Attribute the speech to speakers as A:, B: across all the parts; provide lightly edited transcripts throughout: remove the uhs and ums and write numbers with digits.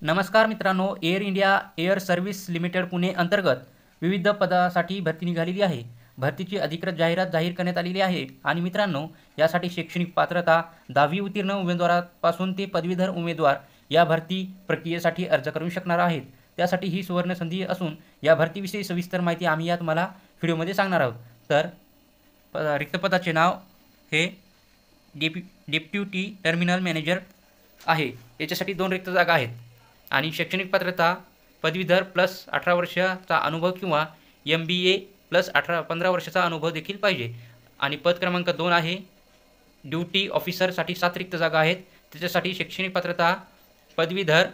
A: नमस्कार मित्रांनो, air India air service limited Pune अंतर्गत विविध पदासाठी भरती निघालेली आहे। भरतीची अधिकृत जाहिरात जाहीर करण्यात आलेली आहे आणि मित्रांनो, यासाठी शैक्षणिक पात्रता 10वी उत्तीर्ण उमेदवारापासून ते पदवीधर उमेदवार या भरती प्रक्रियेसाठी अर्ज करू शकणार आहेत। त्यासाठी ही सुवर्ण संधी असून या भरतीविषयी सविस्तर माहिती आम्ही या तुम्हाला व्हिडिओमध्ये सांगणार आहोत। तर रिक्त पदाचे नाव हे डेप्युटी टर्मिनल मॅनेजर आहे। याच्यासाठी 2 रिक्त जागा आहेत आणि शैक्षणिक पात्रता पदवीधर प्लस 18 वर्षाचा अनुभव किंवा MBA प्लस 15 वर्षाचा अनुभव देखील पाहिजे। आणि पद क्रमांक 2 आहे ड्युटी ऑफिसरसाठी 7 रिक्त जागा आहेत। त्याच्यासाठी शैक्षणिक पात्रता पदवीधर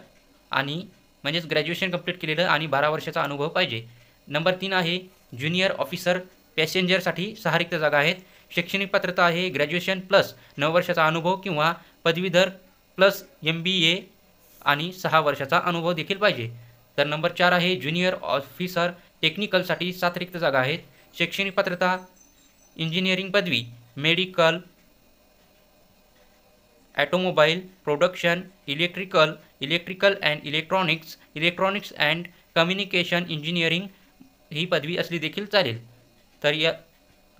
A: आणि म्हणजेच ग्रॅज्युएशन कंप्लीट केलेलं आणि 12 वर्षाचा अनुभव पाहिजे। नंबर 3 आहे ज्युनियर ऑफिसर पॅसेंजरसाठी 6 रिक्त जागा आहेत। शैक्षणिक पात्रता आहे ग्रॅज्युएशन प्लस 9 वर्षाचा अनुभव किंवा पदवीधर प्लस MBA आणि 6 वर्षाचा अनुभव देखील पाहिजे। तर नंबर 4 आहे ज्युनियर ऑफिसर टेक्निकलसाठी 7 रिक्त जागा आहेत। शैक्षणिक पात्रता इंजिनिअरिंग पदवी, medical, automobile, production, electrical and electronics and communication engineering ही पदवी असली देखील चालेल। तर या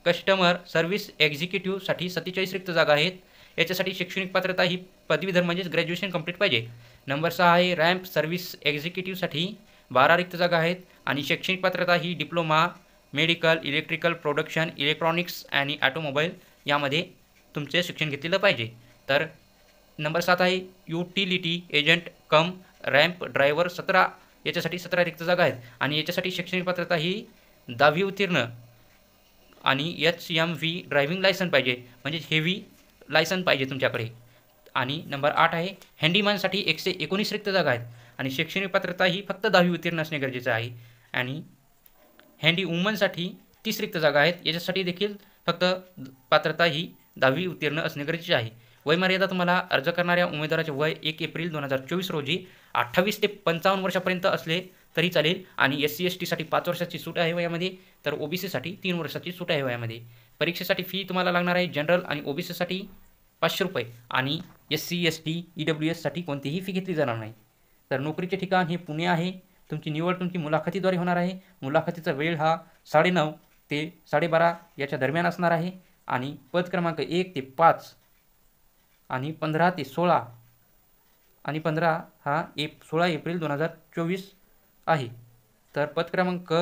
A: कस्टमर सर्व्हिस एक्झिक्युटिव्हसाठी 47 रिक्त जागा आहेत। याच्यासाठी शैक्षणिक पात्रता ही पदवीधर म्हणजेच ग्रॅज्युएशन कंप्लीट पाहिजे। नंबर 6 आहे रॅम्प सर्व्हिस एक्झिक्युटिव्हसाठी 12 रिक्त जागा आहेत आणि शैक्षणिक पात्रता ही diploma, medical, electrical, production, electronics आणि ऑटोमोबाईल यामध्ये तुमचे शिक्षण घेतलेलं पाहिजे। तर नंबर 7 आहे utility agent cum ramp driver 17 याच्यासाठी 17 रिक्त जागा आहेत आणि याच्यासाठी शैक्षणिक पात्रता ही 10वी उत्तीर्ण आणि HMV ड्रायव्हिंग लायसन पाहिजे, म्हणजे हेवी लायसन पाहिजे तुमच्याकडे। आणि नंबर 8 आहे हँडीमॅनसाठी 119 रिक्त जागा आहेत आणि शैक्षणिक पात्रता ही फक्त 10वी उत्तीर्ण असणे गरजेचं आहे। आणि हँडी वुमनसाठी 30 रिक्त जागा आहेत। याच्यासाठी देखील फक्त पात्रता ही 10वी उत्तीर्ण असणे गरजेचे आहे। वयमर्यादा तुम्हाला अर्ज करणाऱ्या उमेदवाराचे वय 1 एप्रिल 2024 रोजी 28 ते 55 वर्षापर्यंत असले तरी चालेल आणि SC ST साठी 5 वर्षाची सूट आहे वयामध्ये, तर OBC साठी 3 वर्षाची सूट आहे वयामध्ये। परीक्षेसाठी फी तुम्हाला लागणार आहे जनरल आणि OBC साठी 500 रुपये आणि SC ST EWS साठी कोणतीही फी घेतली जाणार नाही। तर नोकरीचे ठिकाण हे पुणे आहे। तुमची निवड तुमची मुलाखतीद्वारे होणार आहे। मुलाखतीचा वेळ हा 9:30 ते 12:30 याच्या दरम्यान असणार आहे आणि पद क्रमांक 1 ते 5 आणि 15 ते 16 आणि 15 हा 16 एप्रिल 2024 आहे। तर पद क्रमांक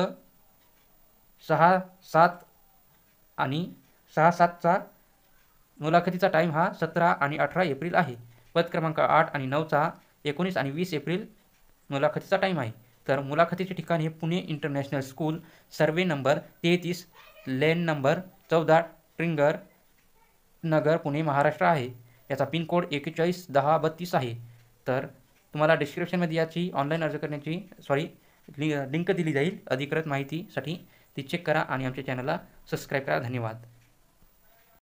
A: 6, 7 आणि 6-7चा मुलाखतीचा टाईम हा 17 आणि 18 एप्रिल आहे। पद क्रमांक 8 आणि 9चा 19 आणि 20 एप्रिल मुलाखतीचा टाईम आहे। तर मुलाखतीचे ठिकाण हे Pune international school, survey number 33, lane number 14, ट्रिंगर नगर, पुणे, महाराष्ट्र आहे। याचा पिनकोड 411032 आहे। तर तुम्हाला डिस्क्रिप्शनमध्ये याची ऑनलाईन अर्ज करण्याची लिंक दिली जाईल अधिकृत माहितीसाठी, ती चेक करा आणि आमच्या चॅनलला सबस्क्राईब करा। धन्यवाद।